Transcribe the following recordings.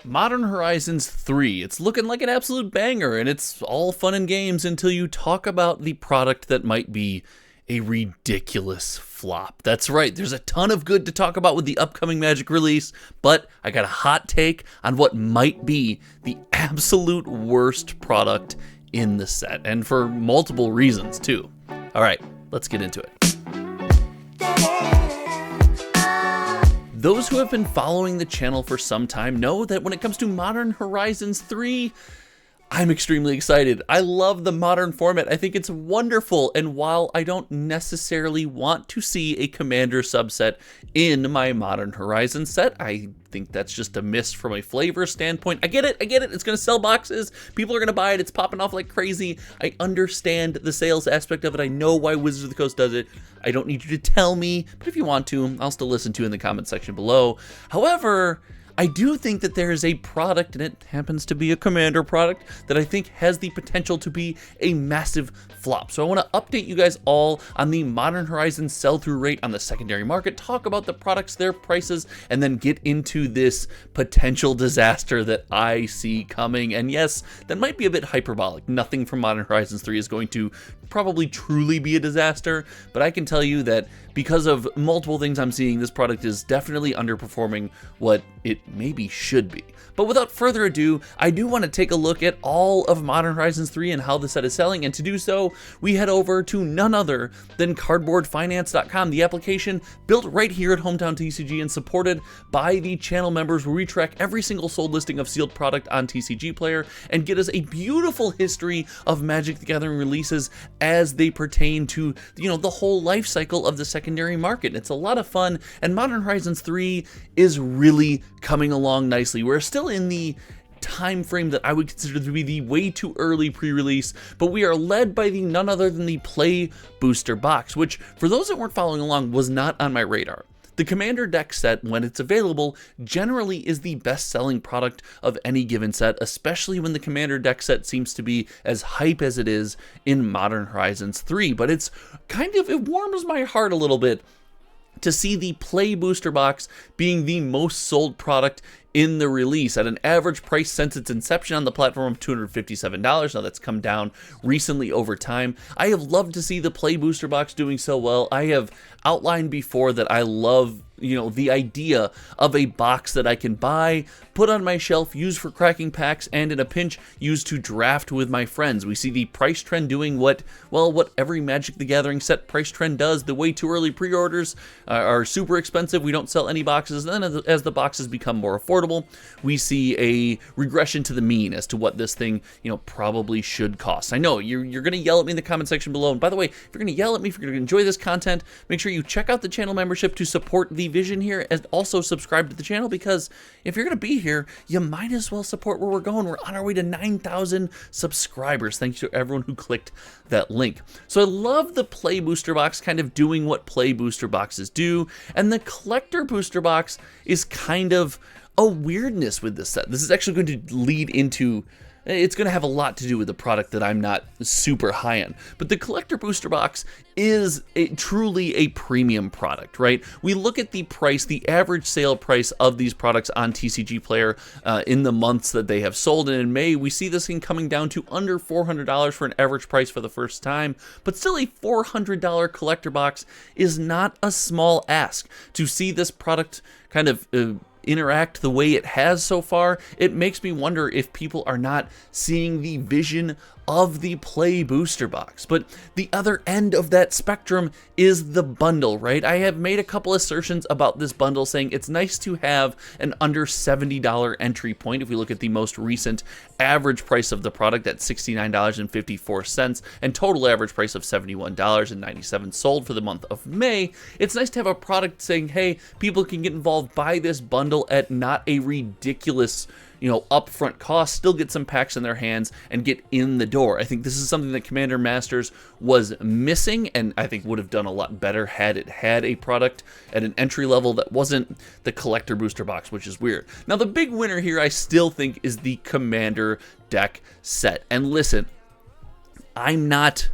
Modern Horizons 3. It's looking like an absolute banger, and it's all fun and games until you talk about the product that might be a ridiculous flop. That's right, there's a ton of good to talk about with the upcoming Magic release, but I got a hot take on what might be the absolute worst product in the set, and for multiple reasons too. All right, let's get into it. Those who have been following the channel for some time know that when it comes to Modern Horizons 3, I'm extremely excited. I love the modern format. I think it's wonderful. And while I don't necessarily want to see a Commander subset in my Modern Horizons set, I think that's just a miss from a flavor standpoint. I get it. It's going to sell boxes. People are going to buy it. It's popping off like crazy. I understand the sales aspect of it. I know why Wizards of the Coast does it. I don't need you to tell me, but if you want to, I'll still listen to in the comment section below. However, I do think that there is a product, and it happens to be a Commander product, that I think has the potential to be a massive flop. So I want to update you guys all on the Modern Horizons sell-through rate on the secondary market, talk about the products, their prices, and then get into this potential disaster that I see coming. And yes, that might be a bit hyperbolic. Nothing from Modern Horizons 3 is going to probably truly be a disaster, but I can tell you that because of multiple things I'm seeing, this product is definitely underperforming what it maybe should be. But without further ado, I do want to take a look at all of Modern Horizons 3 and how the set is selling, and to do so, we head over to none other than cardboardfinance.com, the application built right here at Hometown TCG and supported by the channel members, where we track every single sold listing of sealed product on TCG Player and get us a beautiful history of Magic the Gathering releases as they pertain to, the whole life cycle of the secondary market. It's a lot of fun, and Modern Horizons 3 is really coming along nicely. We're still in the time frame that I would consider to be the way too early pre-release, but we are led by the none other than the Play Booster box, which, for those that weren't following along, was not on my radar. The Commander deck set, when it's available, generally is the best-selling product of any given set, especially when the Commander deck set seems to be as hype as it is in Modern Horizons 3. But it warms my heart a little bit to see the Play Booster box being the most sold product in the release at an average price since its inception on the platform of $257. Now that's come down recently over time. I have loved to see the Play Booster box doing so well. I have outlined before that I love the idea of a box that I can buy, put on my shelf, use for cracking packs, and in a pinch, use to draft with my friends. We see the price trend doing what every Magic the Gathering set price trend does. The way too early pre-orders are super expensive. We don't sell any boxes. And then as the boxes become more affordable, we see a regression to the mean as to what this thing, probably should cost. I know you're going to yell at me in the comment section below. And by the way, if you're going to yell at me, if you're going to enjoy this content, make sure you check out the channel membership to support the vision here, and also subscribe to the channel, because if you're going to be here, you might as well support where we're going. We're on our way to 9,000 subscribers. Thanks to everyone who clicked that link. So I love the Play Booster box kind of doing what Play Booster boxes do, and the Collector Booster box is kind of a weirdness with this set. This is actually going to lead into it's going to have a lot to do with the product that I'm not super high on. But the Collector Booster Box is truly a premium product, right? We look at the price, the average sale price of these products on TCG Player in the months that they have sold. And in May, we see this thing coming down to under $400 for an average price for the first time. But still, a $400 collector box is not a small ask. To see this product kind of interact the way it has so far, it makes me wonder if people are not seeing the vision of the Play Booster box. But the other end of that spectrum is the bundle, right? I have made a couple assertions about this bundle, saying it's nice to have an under $70 entry point. If we look at the most recent average price of the product at $69.54 and total average price of $71.97 sold for the month of May, it's nice to have a product saying, hey, people can get involved, buy this bundle at not a ridiculous upfront cost, still get some packs in their hands and get in the door. I think this is something that Commander Masters was missing, and I think would have done a lot better had it had a product at an entry level that wasn't the Collector Booster box, which is weird. Now, the big winner here, I still think, is the Commander deck set. And listen, I'm not,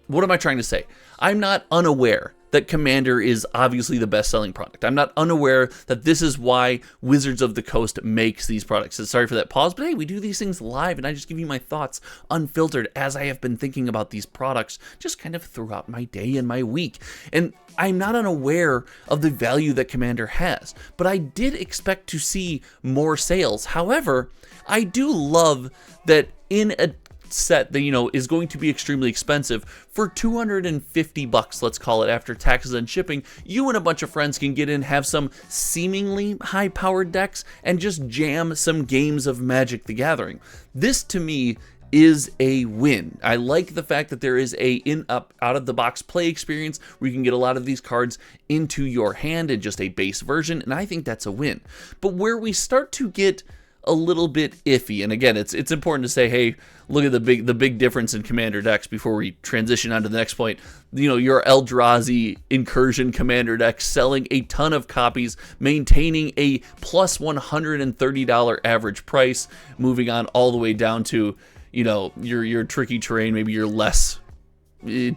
what am I trying to say? I'm not unaware that Commander is obviously the best-selling product. I'm not unaware that this is why Wizards of the Coast makes these products. So sorry for that pause, but hey, we do these things live, and I just give you my thoughts unfiltered as I have been thinking about these products just kind of throughout my day and my week. And I'm not unaware of the value that Commander has, but I did expect to see more sales. However, I do love that in a set that, you know, is going to be extremely expensive, for $250, let's call it, after taxes and shipping, you and a bunch of friends can get in, have some seemingly high-powered decks, and just jam some games of Magic the Gathering. This, to me, is a win. I like the fact that there is a out of the box play experience where you can get a lot of these cards into your hand in just a base version, and I think that's a win. But where we start to get a little bit iffy, and again, it's important to say, hey, look at the big difference in Commander decks before we transition on to the next point. You know, your Eldrazi Incursion Commander deck selling a ton of copies, maintaining a plus $130 average price, moving on all the way down to, you know, your tricky terrain, maybe your less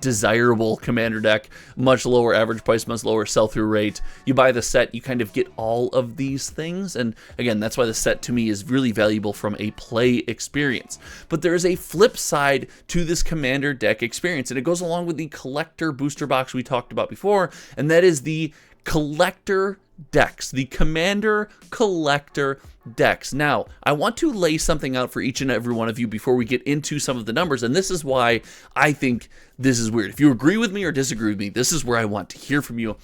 desirable Commander deck, much lower average price, much lower sell-through rate. You buy the set, you kind of get all of these things, and again, that's why the set to me is really valuable from a play experience. But there is a flip side to this Commander deck experience, and it goes along with the collector booster box we talked about before, and that is the collector decks, the Commander collector decks. Now, I want to lay something out for each and every one of you before we get into some of the numbers, and this is why I think this is weird. If you agree with me or disagree with me, this is where I want to hear from you.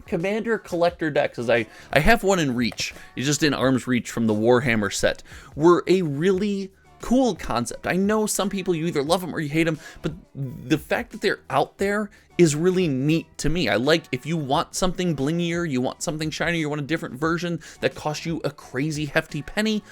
Commander collector decks, as I have one in reach, it's just in arm's reach from the Warhammer set, were a really cool concept. I know some people, you either love them or you hate them, but the fact that they're out there is really neat to me. I like, if you want something blingier, you want something shinier, you want a different version that costs you a crazy hefty penny,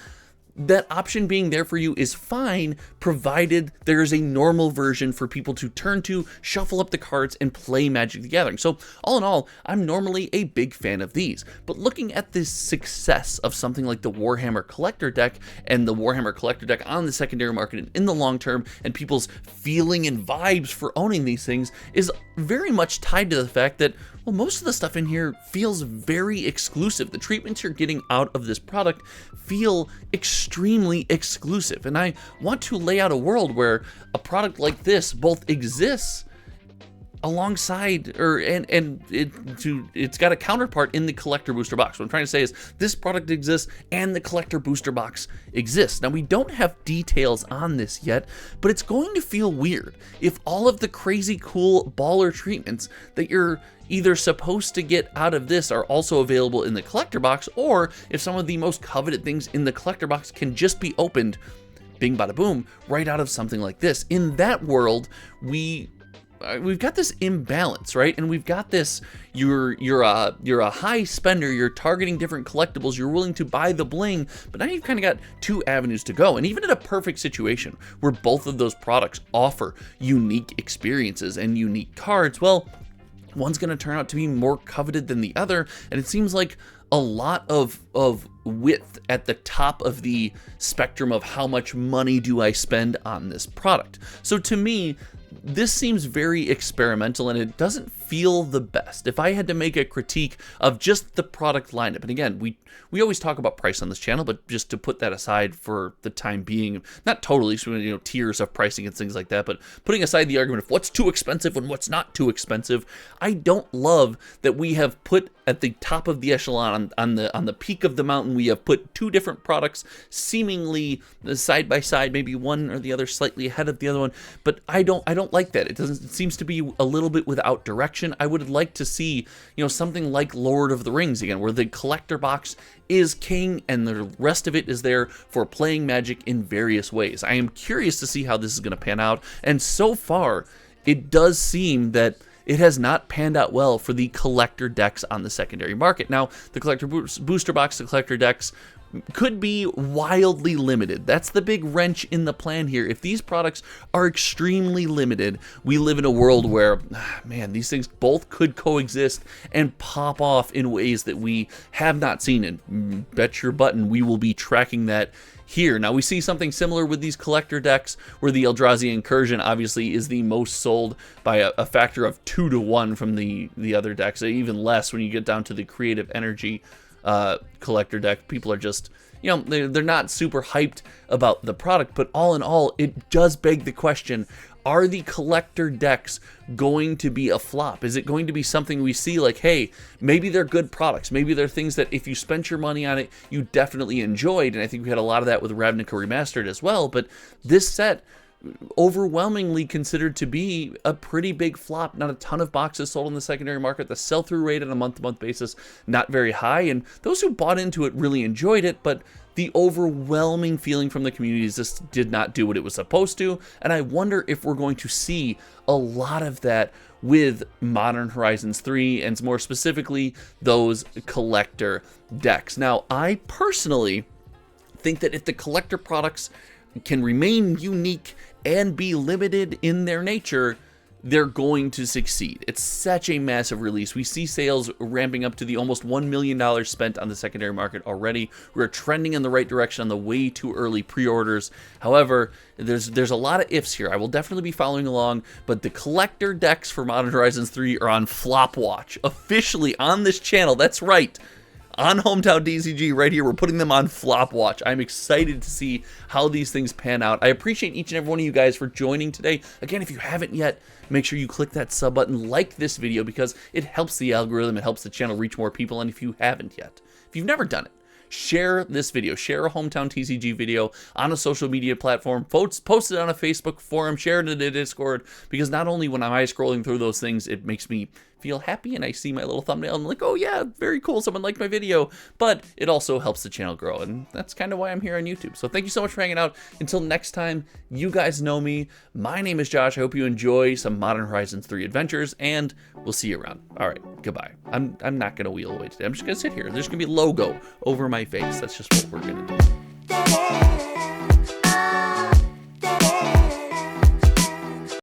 that option being there for you is fine, provided there is a normal version for people to turn to, shuffle up the cards, and play Magic the Gathering. So all in all, I'm normally a big fan of these. But looking at the success of something like the Warhammer Collector deck and the Warhammer Collector deck on the secondary market and in the long term, and people's feeling and vibes for owning these things, is very much tied to the fact that, well, most of the stuff in here feels very exclusive. The treatments you're getting out of this product feel extremely exclusive. And I want to lay out a world where a product like this both exists alongside, it's got a counterpart in the collector booster box. What I'm trying to say is this product exists and the collector booster box exists. Now, we don't have details on this yet, but it's going to feel weird if all of the crazy cool baller treatments that you're either supposed to get out of this are also available in the collector box, or if some of the most coveted things in the collector box can just be opened, bing bada boom, right out of something like this. In that world, we've got this imbalance, right? And we've got this, you're a high spender, you're targeting different collectibles, you're willing to buy the bling, but now you've kind of got two avenues to go. And even in a perfect situation where both of those products offer unique experiences and unique cards, well, one's going to turn out to be more coveted than the other, and it seems like a lot of width at the top of the spectrum of how much money do I spend on this product. So to me, this seems very experimental, and it doesn't feel the best. If I had to make a critique of just the product lineup, and again, we always talk about price on this channel, but just to put that aside for the time being, not totally, so, you know, tiers of pricing and things like that, but putting aside the argument of what's too expensive and what's not too expensive, I don't love that we have put at the top of the echelon, on the peak of the mountain, we have put two different products seemingly side by side, maybe one or the other slightly ahead of the other one, but I don't like that. It seems to be a little bit without direction. I would like to see, you know, something like Lord of the Rings again, where the collector box is king and the rest of it is there for playing Magic in various ways. I am curious to see how this is going to pan out, and so far it does seem that it has not panned out well for the collector decks on the secondary market. Now, the collector booster box, the collector decks, could be wildly limited. That's the big wrench in the plan here. If these products are extremely limited, we live in a world where, man, these things both could coexist and pop off in ways that we have not seen. And bet your button we will be tracking that here. Now, we see something similar with these collector decks, where the Eldrazi Incursion obviously is the most sold by a factor of 2 to 1 from the other decks, even less when you get down to the Creative Energy collector deck. People are just, you know, they're not super hyped about the product, but all in all, it does beg the question, are the collector decks going to be a flop? Is it going to be something we see like, hey, maybe they're good products, maybe they're things that if you spent your money on it, you definitely enjoyed, and I think we had a lot of that with Ravnica Remastered as well, but this set overwhelmingly considered to be a pretty big flop. Not a ton of boxes sold on the secondary market. The sell-through rate on a month-to-month basis, not very high, and those who bought into it really enjoyed it, but the overwhelming feeling from the community is this did not do what it was supposed to, and I wonder if we're going to see a lot of that with Modern Horizons 3, and more specifically, those collector decks. Now, I personally think that if the collector products can remain unique and be limited in their nature, they're going to succeed. It's such a massive release. We see sales ramping up to the almost $1 million spent on the secondary market already. We're trending in the right direction on the way too early pre-orders. However, there's a lot of ifs here. I will definitely be following along, but the collector decks for Modern Horizons 3 are on flop watch, officially on this channel. That's right. On Hometown TCG right here, we're putting them on flop watch. I'm excited to see how these things pan out. I appreciate each and every one of you guys for joining today. Again, if you haven't yet, make sure you click that sub button, like this video, because it helps the algorithm, it helps the channel reach more people, and if you haven't yet, if you've never done it, share this video, share a Hometown TCG video on a social media platform, post it on a Facebook forum, share it in a Discord, because not only when I'm scrolling through those things, it makes me feel happy and I see my little thumbnail and I'm like, oh yeah, very cool, someone liked my video, but it also helps the channel grow, and that's kind of why I'm here on YouTube. So thank you so much for hanging out. Until next time, you guys know me. My name is Josh. I hope you enjoy some Modern Horizons 3 adventures, and we'll see you around. All right, goodbye. I'm not gonna wheel away today. I'm just gonna sit here. There's gonna be a logo over my face. That's just what we're gonna do.